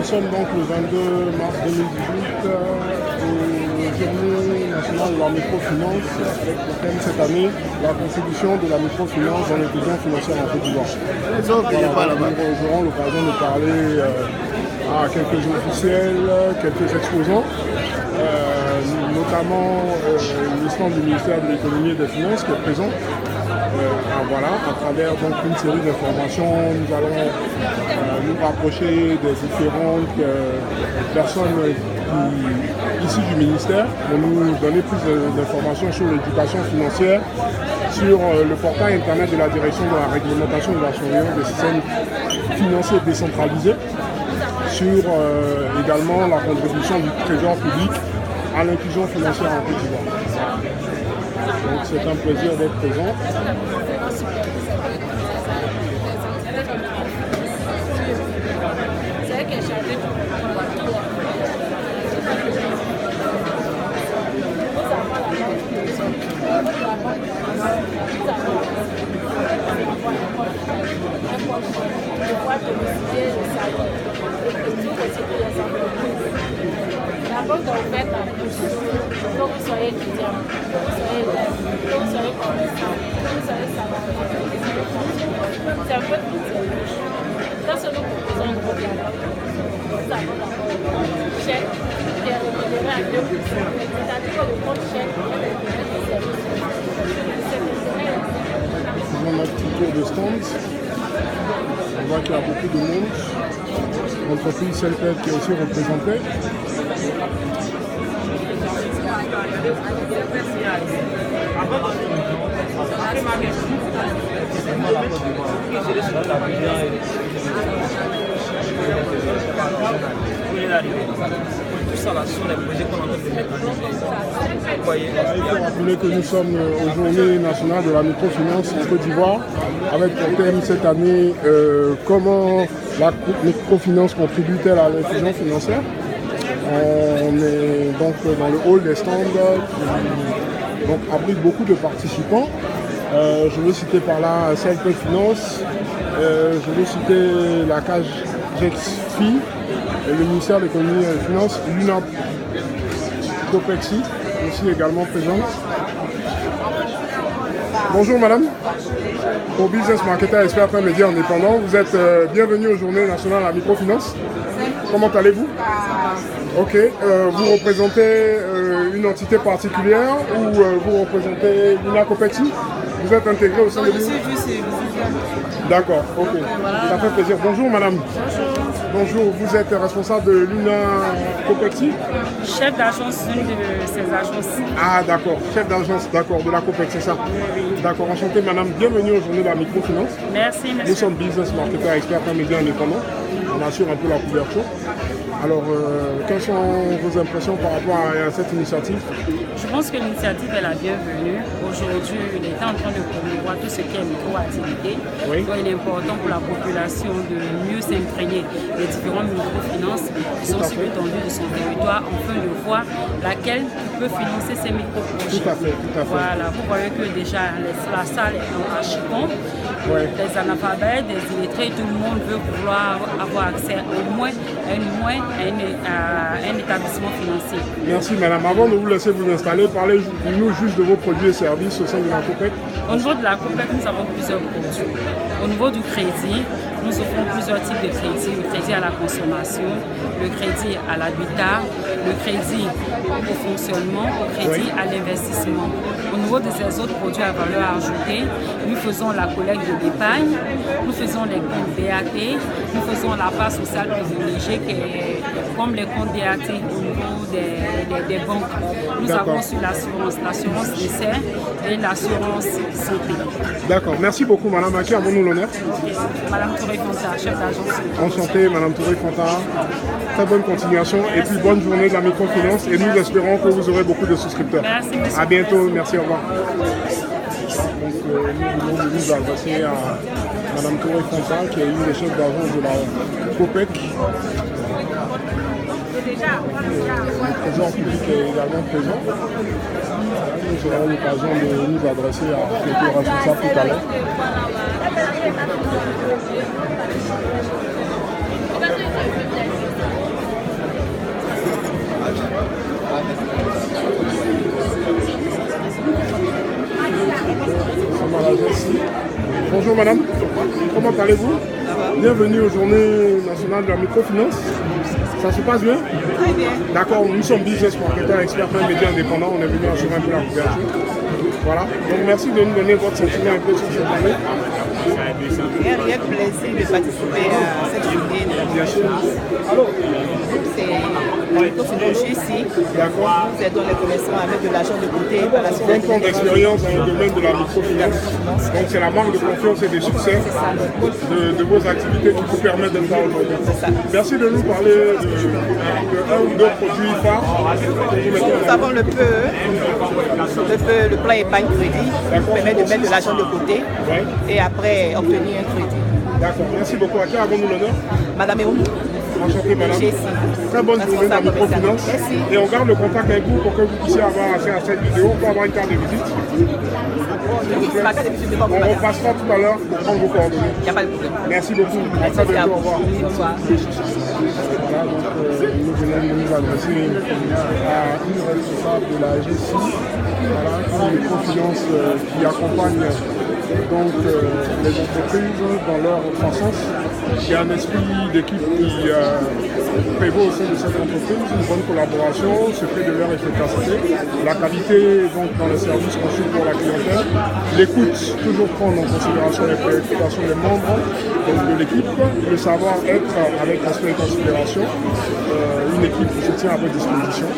sommes donc le 22 mars 2018 aux Journées nationales de la microfinance avec le thème cette année, la contribution de la microfinance dans l'inclusion financière en Côte d'Ivoire. Voilà, nous aurons l'occasion de parler à quelques officiels, quelques exposants, notamment le stand du ministère de l'économie et des finances qui est présent. Voilà, à travers donc une série d'informations, nous allons nous rapprocher des différentes personnes ici du ministère pour nous donner plus d'informations sur l'éducation financière, sur le portail internet de la direction de la réglementation et de la surveillance des systèmes financiers décentralisés, sur également la contribution du trésor public à l'inclusion financière en Côte d'Ivoire. Donc c'est un plaisir d'être présent. D'abord, vous faites un plus. Donc, vous soyez étudiant, vous soyez élève, vous soyez commerçant, vous soyez salarié. C'est un peu tout. Dans ce nous proposons un gros dialogue, nous avons d'abord le chèque qui est rémunéré à 2%. C'est-à-dire que le compte chèque est rémunéré de services. Faisons notre petit tour de stand. On voit qu'il y a beaucoup de monde. L'entreprise Selped qui est aussi représentée. Tout ça là, ce sont les projets qu'on est en train de mettre en œuvre. Il faut rappeler que nous sommes aux Journées nationales de la microfinance en Côte d'Ivoire, avec pour thème cette année comment la microfinance contribue-t-elle à l'inclusion financière. On est donc dans le hall des stands qui donc, abrite beaucoup de participants. Je veux citer par là Selped Finance, je veux citer la cage GEXFI, le ministère de l'économie et des finances, l'UNAP Copexi, aussi également présente. Bonjour madame, pour Business Marketer Expert Média Indépendant, vous êtes bienvenue aux Journées nationales à la microfinance. Comment allez-vous? Ok, vous représentez une entité particulière ou vous représentez l'UNAP Copexi? Vous êtes intégré au sein de l'UNAP? D'accord, ok, ça fait plaisir. Bonjour madame. Bonjour, vous êtes responsable de l'UNAP Copexi? Chef d'agence d'une de ces agences. Ah d'accord, chef d'agence, d'accord, de la COPEC, c'est ça. D'accord, enchanté madame, bienvenue aux Journées de la microfinance. Merci, monsieur. Nous sommes business marketeurs experts en médias indépendants. On assure un peu la couverture. Alors, quelles sont vos impressions par rapport à cette initiative? Je pense que l'initiative est la bienvenue. Aujourd'hui, il est en train de promouvoir tout ce qui est micro-activité. Oui. Donc, il est important pour la population de mieux s'imprégner des différentes microfinances qui sont sur l'étendue de son territoire, afin de voir laquelle peut financer ces micro-projets. Tout à fait, tout à fait. Voilà, vous voyez que déjà la salle est en archicon. Ouais. Des analphabètes, des illettrés, tout le monde veut vouloir avoir accès au moins à un établissement financier. Merci madame. Avant de vous laisser vous installer, parlez-nous juste de vos produits et services au sein de la COPEC. Au niveau de la COPEC, nous avons plusieurs produits. Au niveau du crédit, nous offrons plusieurs types de crédits. Le crédit à la consommation, le crédit à l'habitat, le crédit au fonctionnement, le crédit à l'investissement. Au niveau de ces autres produits à valeur ajoutée, nous faisons la collecte de l'épargne, nous faisons les comptes DAT, nous faisons la part sociale privilégiée qui est comme les comptes DAT au niveau des banques. Nous avons aussi l'assurance décès et l'assurance santé. D'accord, merci beaucoup madame. À qui avons-nous l'honneur? Madame Touré Fonta, chef d'agence. Enchanté madame Touré Fonta. Très bonne continuation et puis bonne journée de la microfinance et nous espérons que vous aurez beaucoup de souscripteurs. Merci monsieur. À bientôt, merci, au revoir. Donc nous voulons nous adresser à madame Touré Fonta qui est une des chefs d'agence de la COPEC. Le trésor public est également présent. Nous aurons l'occasion de nous adresser à quelques responsables tout à l'heure. bonjour madame. Comment allez-vous? Bienvenue aux Journées nationales de la microfinance. Ça se passe bien? Très bien. D'accord, nous sommes business marketeurs, experts et médias indépendants. On est venu assurer un peu la couverture. Voilà. Donc merci de nous donner votre sentiment un peu sur cette année. Et un réel plaisir de participer à cette journée de la microfinance. Alors, C'est la microfinance ici. d'accord. Nous aidons les commerçants à mettre de l'argent de côté. Par la suite, 20 ans d'expérience dans le domaine de la microfinance. Donc c'est la marque de confiance et de succès de vos activités qui vous permettent d'être là aujourd'hui. Merci de nous parler de un ou deux produits phares. nous avons le plan épargne crédit qui nous permet de mettre de l'argent de côté Ouais. et après obtenir un crédit. D'accord, merci beaucoup. À qui avons-nous l'honneur? Madame Eoum, Enchanté madame. Jessie. Très bonne journée dans la microfinance. Merci. Et on garde le contact avec vous pour que vous puissiez avoir accès à cette vidéo. On peut avoir une carte de visite. Ma carte de visite n'est pas pour On madame. repassera tout à l'heure pour prendre vos coordonnées. Il n'y a pas de problème. Merci beaucoup. À Merci très à bientôt. Au vous. revoir. Bonsoir. Voilà, donc nous venons de nous adresser à une responsable de la GSI, voilà, une microfinance qui accompagne donc les entreprises dans leur croissance. Il y a un esprit d'équipe qui prévaut au sein de cette entreprise, une bonne collaboration, secret de leur efficacité, la qualité donc, dans les services conçus pour la clientèle, l'écoute, toujours prendre en considération les préoccupations des membres donc, de l'équipe, le savoir-être avec respect et considération, une équipe qui se tient à votre disposition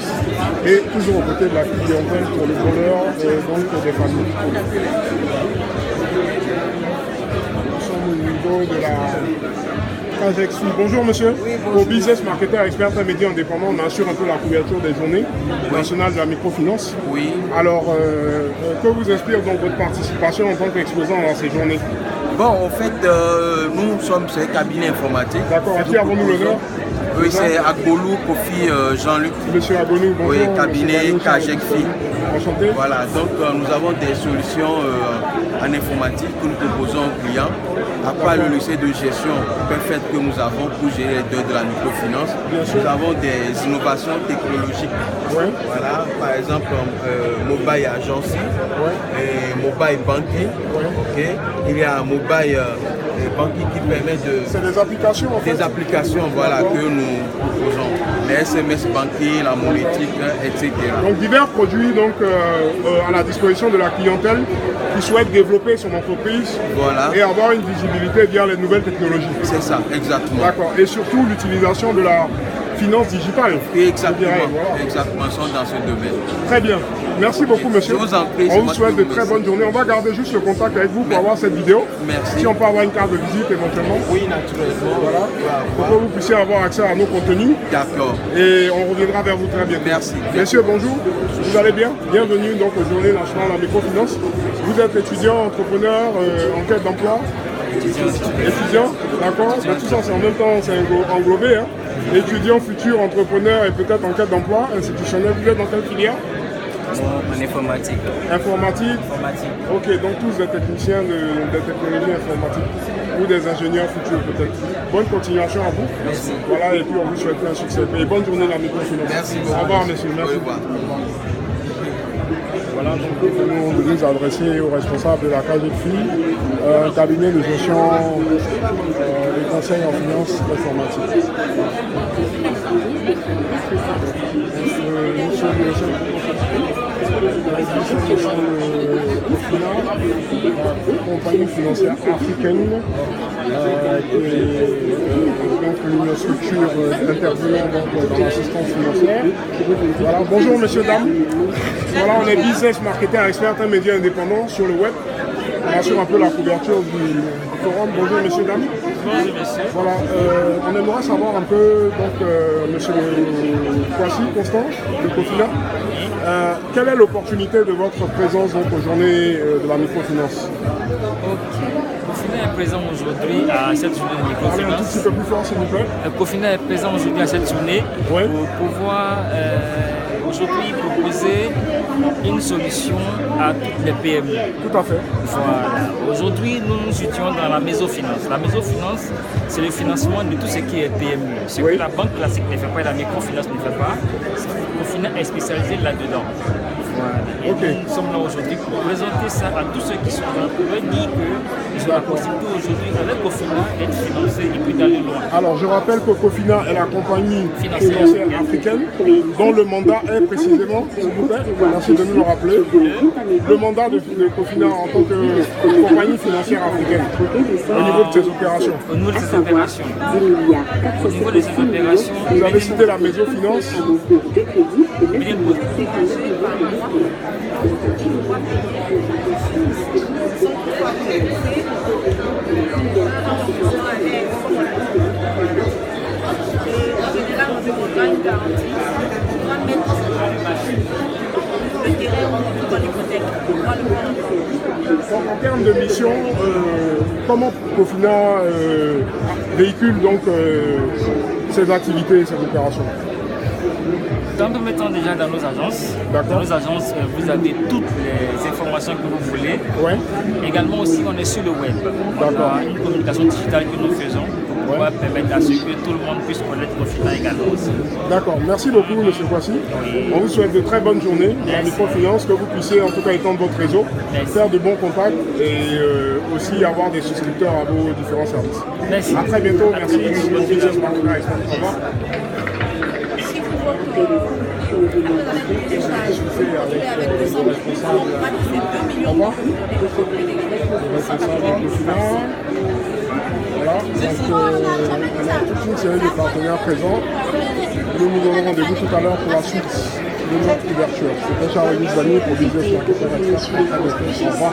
et toujours aux côtés de la clientèle pour le bonheur donc, des familles. Nous sommes au niveau de la Cagexfi. Bonjour monsieur. Au business marketer expert et médias indépendant, on assure un peu la couverture des journées nationales de la microfinance. Oui. Alors, que vous inspire donc votre participation en tant qu'exposant à ces journées? Bon, en fait, nous sommes ce cabinet informatique. D'accord, à qui avons-nous l'honneur? Oui, c'est Agbolou, Kofi, Jean-Luc. Monsieur Abonou, bonjour. Oui, cabinet Cagexfi. Enchanté. Voilà, donc nous avons des solutions en informatique que nous proposons aux clients. À part le lycée de gestion parfaite que nous avons pour gérer les deux de la microfinance, nous avons des innovations technologiques. Ouais. Voilà, par exemple, mobile agency, et mobile banking. Ok. Il y a mobile banking qui permet de... C'est des applications en fait. Des applications voilà, que nous proposons. Les SMS banking, la monétique, etc. Donc divers produits donc, à la disposition de la clientèle qui souhaite développer son entreprise Voilà. et avoir une visibilité via les nouvelles technologies. C'est ça, exactement. D'accord. Et surtout l'utilisation de la finance digitale. Exactement, je dirais, voilà. exactement, sont dans ce domaine. Très bien. Merci beaucoup monsieur. Je vous en prie, On c'est vous moi souhaite qui de vous très remercie. bonnes journées. On va garder juste le contact avec vous pour avoir cette vidéo. Merci. Si on peut avoir une carte de visite éventuellement. Oui, naturellement. Voilà. Pour que vous puissiez avoir accès à nos contenus. D'accord. Et on reviendra vers vous très bientôt. Merci. Messieurs, bonjour. Vous allez bien? Bienvenue donc aux Journées nationales de la microfinance. Vous êtes étudiant, entrepreneur, en quête d'emploi? Étudiant, d'accord. Ben, tout ça, c'est en même temps, c'est englobé. Hein. Étudiant, futur, entrepreneur et peut-être en quête d'emploi institutionnel. Vous êtes dans quelle filière? En informatique. Informatique. Ok, donc tous des techniciens de technologie informatique ou des ingénieurs futurs peut-être. Bonne continuation à vous. Merci. Voilà, et puis on vous souhaite un succès. Et bonne journée dans la microfinance. Merci Au beaucoup. revoir, messieurs. Merci. Au revoir. Voilà, donc nous venons de nous adresser aux responsables de la Cagexfi, un cabinet de gestion des conseils en finance informatique. Nous sommes compagnie financière africaine, qui est donc une structure intervenant dans l'assistance financière. Voilà. Bonjour messieurs, dames. Voilà, on est business marketer expert, un média indépendant sur le web. On assure un peu la couverture du forum. Bonjour messieurs, dames. Bonjour monsieur. Voilà, on aimerait savoir un peu, donc, monsieur Kwasi, Constant, de Cofina, quelle est l'opportunité de votre présence donc, aux journées de la microfinance? Cofina est présent aujourd'hui à cette journée de Parlez un tout microfinance. petit peu plus fort s'il vous plaît. Cofina est présent aujourd'hui à cette journée Ouais. pour pouvoir aujourd'hui proposer une solution à toutes les PME. Tout à fait. Voilà. Aujourd'hui, nous nous situons dans la mésofinance. La mésofinance, c'est le financement de tout ce qui est PME. Ce Oui. que la banque classique ne fait pas et la microfinance ne fait pas, Cofina est spécialisé là-dedans. Et Ok. nous sommes là aujourd'hui pour présenter ça à tous ceux qui sont là, pour leur dire qu'ils ont la possibilité aujourd'hui, avec Cofina, d'être financés et puis d'aller loin. Alors, je rappelle que Cofina est la compagnie Financière financière africaine dont le mandat est précisément, s'il vous plaît, merci de nous le rappeler, le mandat de Cofina en tant que compagnie financière africaine au niveau de ses opérations. Au niveau de ces opérations, au niveau de ces opérations, Vous avez cité la Mésofinance. Donc, en termes de mission, comment Cofina véhicule donc ses activités et ses opérations? Dans nous mettons déjà dans nos agences. D'accord. Dans nos agences, vous avez toutes les informations que vous voulez. Ouais. Également aussi, on est sur le web. On a une communication digitale que nous faisons pour pouvoir permettre à ce que tout le monde puisse connaître Cofina également aussi. D'accord, merci beaucoup M. Kwasi. On vous souhaite de très bonnes journées dans la microfinance, que vous puissiez en tout cas étendre votre réseau, faire de bons contacts et aussi avoir des souscripteurs à vos différents services. Merci. À très bientôt, merci. Bonne business partner. Au revoir. Voilà, donc on a toute une série de partenaires présents. Nous nous donnons rendez-vous tout à l'heure pour la suite de notre couverture. C'était Charles-Louis Zanier pour Business Marketing. Au revoir.